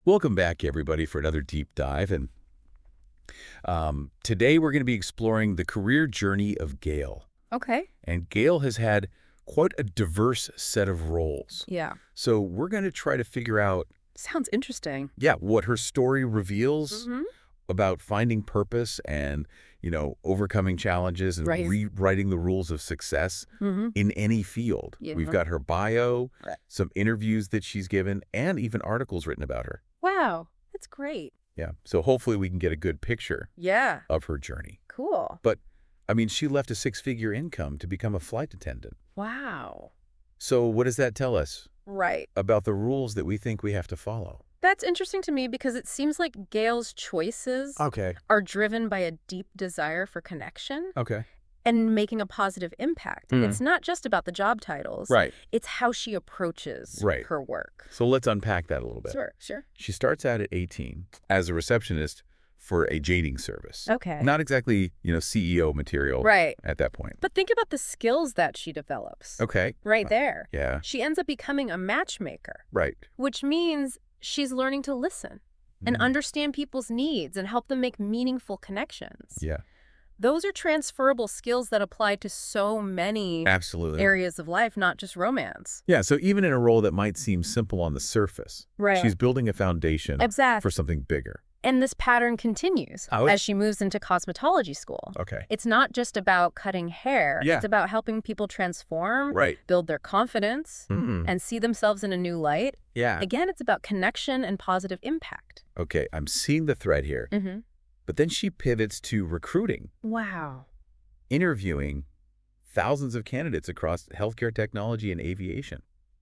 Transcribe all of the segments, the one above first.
Welcome back, everybody, for another deep dive. And today we're going to be exploring the career journey of Gail. Okay. And Gail has had quite a diverse set of roles. Yeah. So we're going to try to figure out, Sounds interesting. what her story reveals Mm-hmm. about finding purpose and, overcoming challenges and Right. rewriting the rules of success Mm-hmm. in any field. Yeah. We've got her bio, Right. some interviews that she's given, and even articles written about her. Wow. That's great. Yeah. So hopefully we can get a good picture Yeah. of her journey. Cool. But, she left a six-figure income to become a flight attendant. Wow. So what does that tell us Right. about the rules that we think we have to follow? That's interesting to me because it seems like Gail's choices Okay. are driven by a deep desire for connection Okay. and making a positive impact. Mhm. It's not just about the job titles. Right. It's how she approaches Right. her work. So let's unpack that a little bit. Sure. She starts out at 18 as a receptionist for a dating service. Okay. Not exactly, CEO material Right. at that point. But think about the skills that she develops. Okay. Right there. Yeah. She ends up becoming a matchmaker, Right. which means she's learning to listen and Mhm. understand people's needs and help them make meaningful connections. Yeah. Those are transferable skills that apply to so many Absolutely. areas of life, not just romance. Yeah, so even in a role that might seem simple on the surface, Right. she's building a foundation Exactly. for something bigger. And this pattern continues Oh, as she moves into cosmetology school. Okay. It's not just about cutting hair. Yeah. It's about helping people transform, Right. build their confidence, and see themselves in a new light. Yeah. Again, it's about connection and positive impact. Okay, I'm seeing the thread here. Mm-hmm. But then she pivots to recruiting, Wow. interviewing thousands of candidates across healthcare technology and aviation.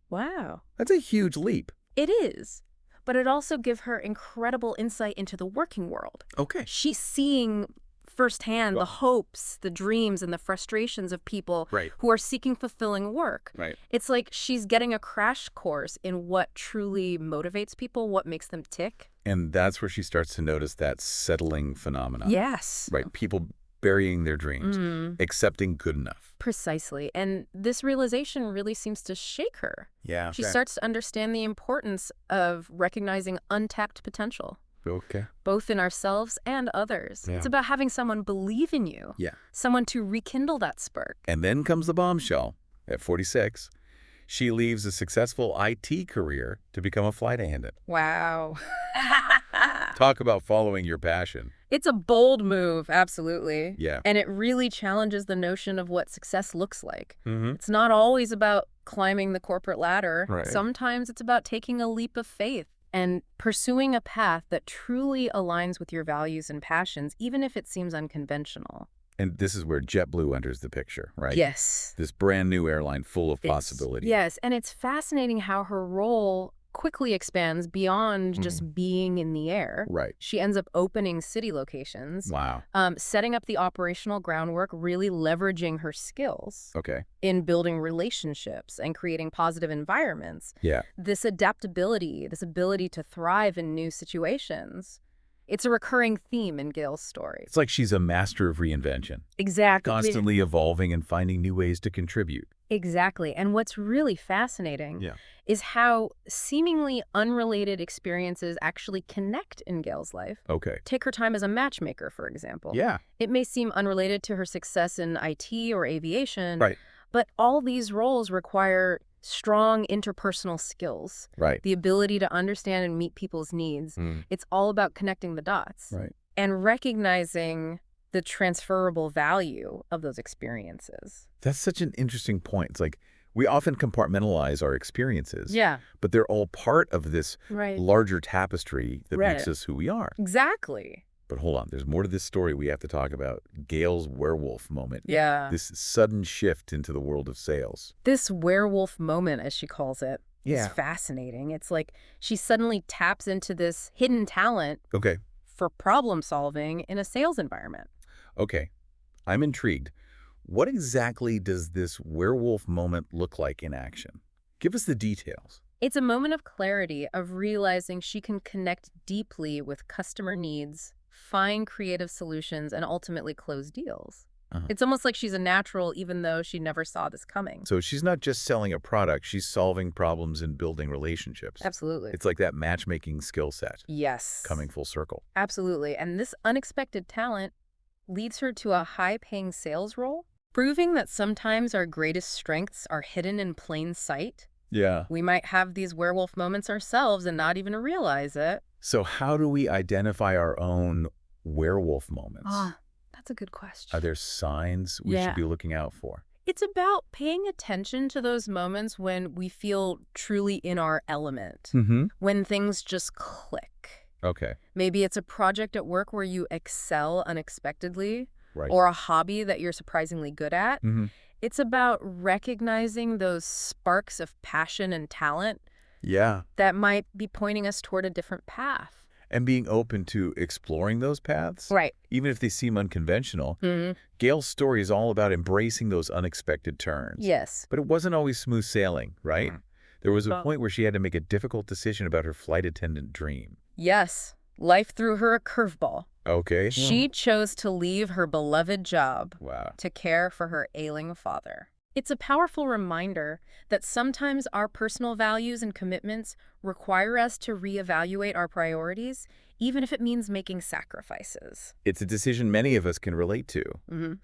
Wow. That's a huge leap. It is. But it also gives her incredible insight into the working world. Okay. She's seeing firsthand the hopes, the dreams, and the frustrations of people Right. who are seeking fulfilling work. Right. It's like she's getting a crash course in what truly motivates people, what makes them tick. And that's where she starts to notice that settling phenomenon. Yes. Right. People burying their dreams, accepting good enough. Precisely. And this realization really seems to shake her. Yeah. She starts to understand the importance of recognizing untapped potential, Okay. both in ourselves and others. Yeah. It's about having someone believe in you, Yeah. someone to rekindle that spark. And then comes the bombshell. At 46, she leaves a successful IT career to become a flight attendant. Wow. Talk about following your passion. It's a bold move, absolutely. Yeah. And it really challenges the notion of what success looks like. Mm-hmm. It's not always about climbing the corporate ladder. Right. Sometimes it's about taking a leap of faith and pursuing a path that truly aligns with your values and passions, even if it seems unconventional. And this is where JetBlue enters the picture, right? Yes. This brand new airline full of possibility. Yes, and it's fascinating how her role quickly expands beyond just being in the air. Right. She ends up opening city locations, Wow. setting up the operational groundwork, really leveraging her skills Okay. in building relationships and creating positive environments. Yeah. This adaptability, this ability to thrive in new situations, it's a recurring theme in Gail's story. It's like she's a master of reinvention, Exactly. constantly evolving and finding new ways to contribute. Exactly. And what's really fascinating is how seemingly unrelated experiences actually connect in Gail's life. Okay. Take her time as a matchmaker, for example. Yeah. It may seem unrelated to her success in IT or aviation, Right. but all these roles require strong interpersonal skills, Right. the ability to understand and meet people's needs. It's all about connecting the dots Right. and recognizing the transferable value of those experiences. That's such an interesting point. It's like we often compartmentalize our experiences. Yeah. But they're all part of this Right. larger tapestry that Right. makes us who we are. Exactly. But hold on, there's more to this story we have to talk about. Gail's werewolf moment. Yeah. This sudden shift into the world of sales. This werewolf moment, as she calls it, Yeah. is fascinating. It's like she suddenly taps into this hidden talent Okay. for problem solving in a sales environment. Okay. I'm intrigued. What exactly does this werewolf moment look like in action? Give us the details. It's a moment of clarity, of realizing she can connect deeply with customer needs, find creative solutions, and ultimately close deals. It's almost like she's a natural, even though she never saw this coming. So she's not just selling a product, she's solving problems and building relationships. Absolutely. It's like that matchmaking skill set Yes. coming full circle. Absolutely. And this unexpected talent leads her to a high-paying sales role, proving that sometimes our greatest strengths are hidden in plain sight. Yeah. We might have these werewolf moments ourselves and not even realize it. So how do we identify our own werewolf moments? That's a good question. Are there signs we should be looking out for? It's about paying attention to those moments when we feel truly in our element, when things just click. Okay. Maybe it's a project at work where you excel unexpectedly, Right. or a hobby that you're surprisingly good at. It's about recognizing those sparks of passion and talent that might be pointing us toward a different path. And being open to exploring those paths, Right. even if they seem unconventional. Gail's story is all about embracing those unexpected turns. Yes. But it wasn't always smooth sailing, right? There was a point where she had to make a difficult decision about her flight attendant dream. Yes. Life threw her a curveball. Okay. She chose to leave her beloved job to care for her ailing father. It's a powerful reminder that sometimes our personal values and commitments require us to reevaluate our priorities, even if it means making sacrifices. It's a decision many of us can relate to.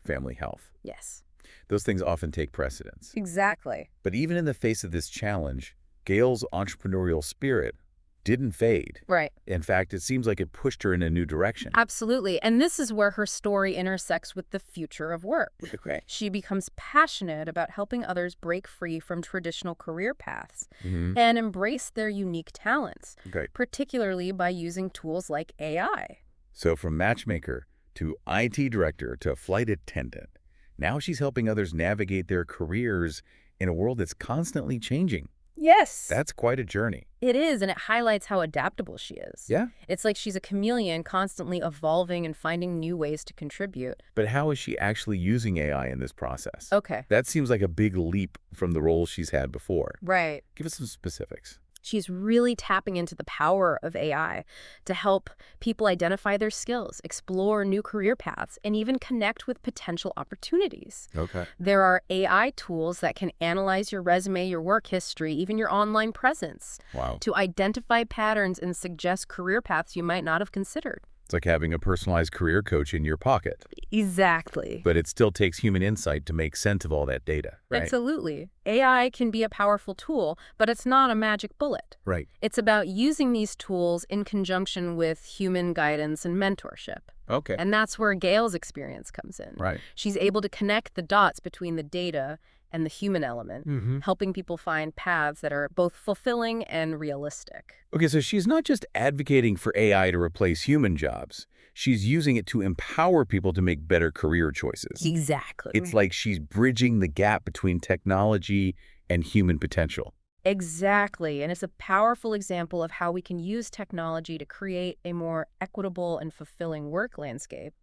Family health. Yes. Those things often take precedence. Exactly. But even in the face of this challenge, Gail's entrepreneurial spirit didn't fade. Right. In fact, it seems like it pushed her in a new direction. Absolutely. And this is where her story intersects with the future of work. Okay. She becomes passionate about helping others break free from traditional career paths and embrace their unique talents, particularly by using tools like AI. So from matchmaker to IT director to flight attendant, now she's helping others navigate their careers in a world that's constantly changing. Yes. That's quite a journey. It is, and it highlights how adaptable she is. Yeah. It's like she's a chameleon, constantly evolving and finding new ways to contribute. But how is she actually using AI in this process? Okay. That seems like a big leap from the roles she's had before. Right. Give us some specifics. She's really tapping into the power of AI to help people identify their skills, explore new career paths, and even connect with potential opportunities. Okay. There are AI tools that can analyze your resume, your work history, even your online presence to identify patterns and suggest career paths you might not have considered. It's like having a personalized career coach in your pocket. Exactly. But it still takes human insight to make sense of all that data, right? Absolutely. AI can be a powerful tool, but it's not a magic bullet. Right. It's about using these tools in conjunction with human guidance and mentorship. Okay. And that's where Gail's experience comes in. Right. She's able to connect the dots between the data and the human element, helping people find paths that are both fulfilling and realistic. Okay, so she's not just advocating for AI to replace human jobs. She's using it to empower people to make better career choices. Exactly. It's like she's bridging the gap between technology and human potential. Exactly. And it's a powerful example of how we can use technology to create a more equitable and fulfilling work landscape.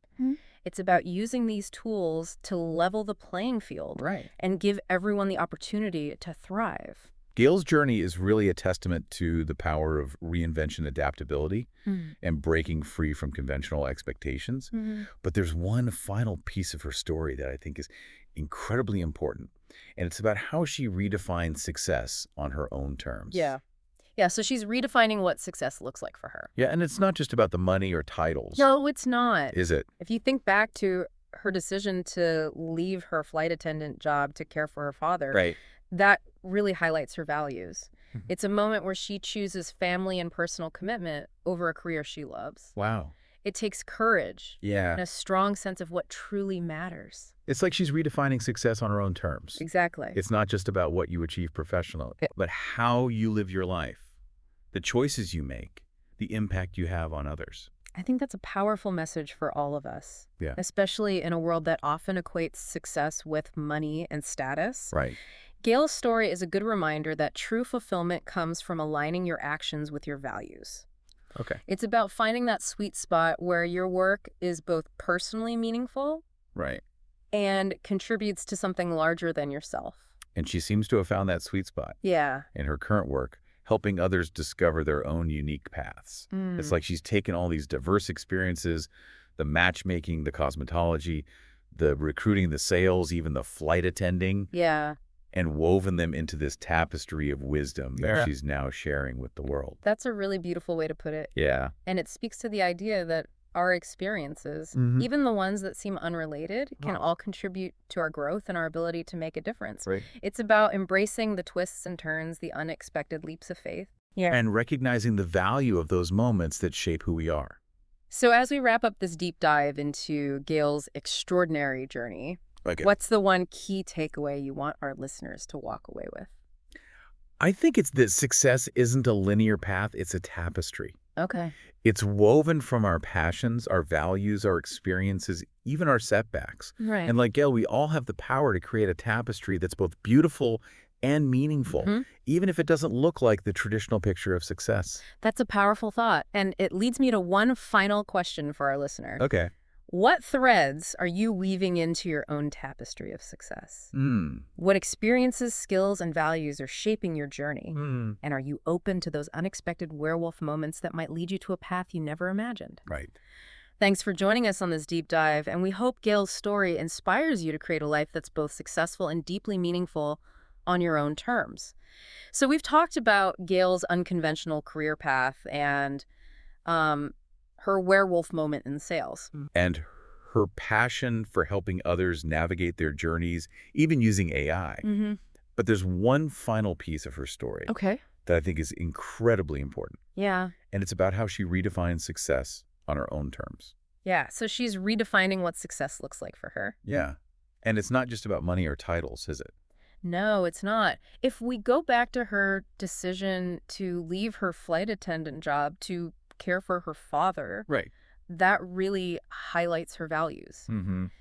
It's about using these tools to level the playing field and give everyone the opportunity to thrive. Gail's journey is really a testament to the power of reinvention adaptability and breaking free from conventional expectations. But there's one final piece of her story that I think is incredibly important, and it's about how she redefines success on her own terms. Yeah, so she's redefining what success looks like for her. Yeah, and it's not just about the money or titles. No, it's not. Is it? If you think back to her decision to leave her flight attendant job to care for her father, that really highlights her values. It's a moment where she chooses family and personal commitment over a career she loves. Wow. It takes courage and Yeah. a strong sense of what truly matters. It's like she's redefining success on her own terms. Exactly. It's not just about what you achieve professionally, but how you live your life, the choices you make, the impact you have on others. I think that's a powerful message for all of us, Yeah. especially in a world that often equates success with money and status. Right. Gail's story is a good reminder that true fulfillment comes from aligning your actions with your values. Okay. It's about finding that sweet spot where your work is both personally meaningful Right. and contributes to something larger than yourself. And she seems to have found that sweet spot Yeah. in her current work, helping others discover their own unique paths. It's like she's taken all these diverse experiences, the matchmaking, the cosmetology, the recruiting, the sales, even the flight attending. Yeah. And woven them into this tapestry of wisdom that she's now sharing with the world. That's a really beautiful way to put it. Yeah. And it speaks to the idea that our experiences, even the ones that seem unrelated, can all contribute to our growth and our ability to make a difference. Right. It's about embracing the twists and turns, the unexpected leaps of faith. Yeah. And recognizing the value of those moments that shape who we are. So as we wrap up this deep dive into Gail's extraordinary journey, what's the one key takeaway you want our listeners to walk away with? I think it's that success isn't a linear path, it's a tapestry. Okay. It's woven from our passions, our values, our experiences, even our setbacks. Right. And like Gail, we all have the power to create a tapestry that's both beautiful and meaningful, even if it doesn't look like the traditional picture of success. That's a powerful thought. And it leads me to one final question for our listener. Okay. What threads are you weaving into your own tapestry of success? What experiences, skills, and values are shaping your journey? And are you open to those unexpected werewolf moments that might lead you to a path you never imagined? Right. Thanks for joining us on this deep dive, and we hope Gail's story inspires you to create a life that's both successful and deeply meaningful on your own terms. So we've talked about Gail's unconventional career path and her werewolf moment in sales. And her passion for helping others navigate their journeys, even using AI. But there's one final piece of her story that I think is incredibly important. Yeah. And it's about how she redefines success on her own terms. Yeah, so she's redefining what success looks like for her. Yeah. And it's not just about money or titles, is it? No, it's not. If we go back to her decision to leave her flight attendant job to care for her father, that really highlights her values.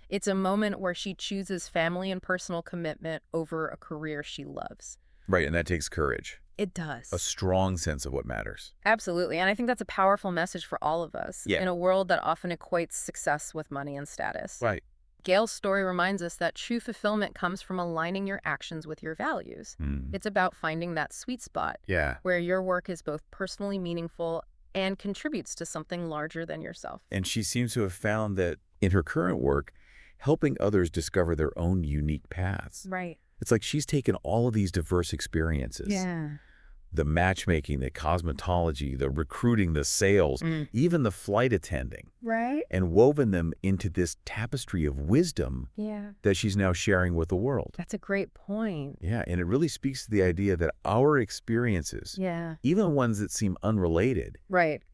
It's a moment where she chooses family and personal commitment over a career she loves. Right, and that takes courage. It does. A strong sense of what matters. Absolutely, and I think that's a powerful message for all of us in a world that often equates success with money and status. Right. Gail's story reminds us that true fulfillment comes from aligning your actions with your values. It's about finding that sweet spot where your work is both personally meaningful and contributes to something larger than yourself. And she seems to have found that in her current work, helping others discover their own unique paths. Right. It's like she's taken all of these diverse experiences. The matchmaking, the cosmetology, the recruiting, the sales, even the flight attending. Right. And woven them into this tapestry of wisdom that she's now sharing with the world. That's a great point. Yeah, and it really speaks to the idea that our experiences, even ones that seem unrelated,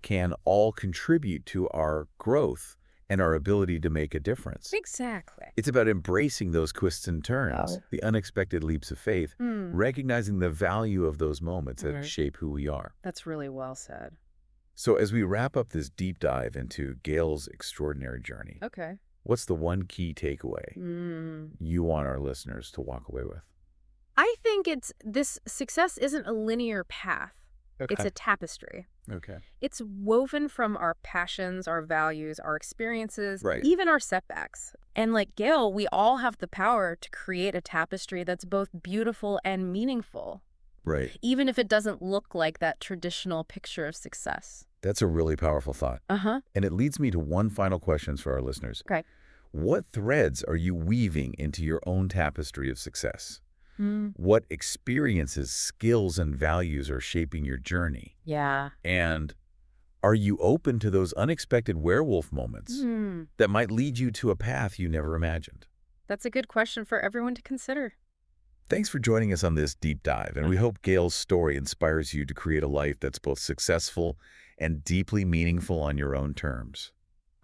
can all contribute to our growth and our ability to make a difference. Exactly. It's about embracing those twists and turns, the unexpected leaps of faith, recognizing the value of those moments that shape who we are. That's really well said. So as we wrap up this deep dive into Gail's extraordinary journey, what's the one key takeaway you want our listeners to walk away with? I think this success isn't a linear path. It's a tapestry. It's woven from our passions, our values, our experiences, even our setbacks. And like Gail, we all have the power to create a tapestry that's both beautiful and meaningful. Even if it doesn't look like that traditional picture of success. That's a really powerful thought. And it leads me to one final question for our listeners. What threads are you weaving into your own tapestry of success? What experiences, skills, and values are shaping your journey? And are you open to those unexpected werewolf moments that might lead you to a path you never imagined? That's a good question for everyone to consider. Thanks for joining us on this deep dive, and we hope Gail's story inspires you to create a life that's both successful and deeply meaningful on your own terms.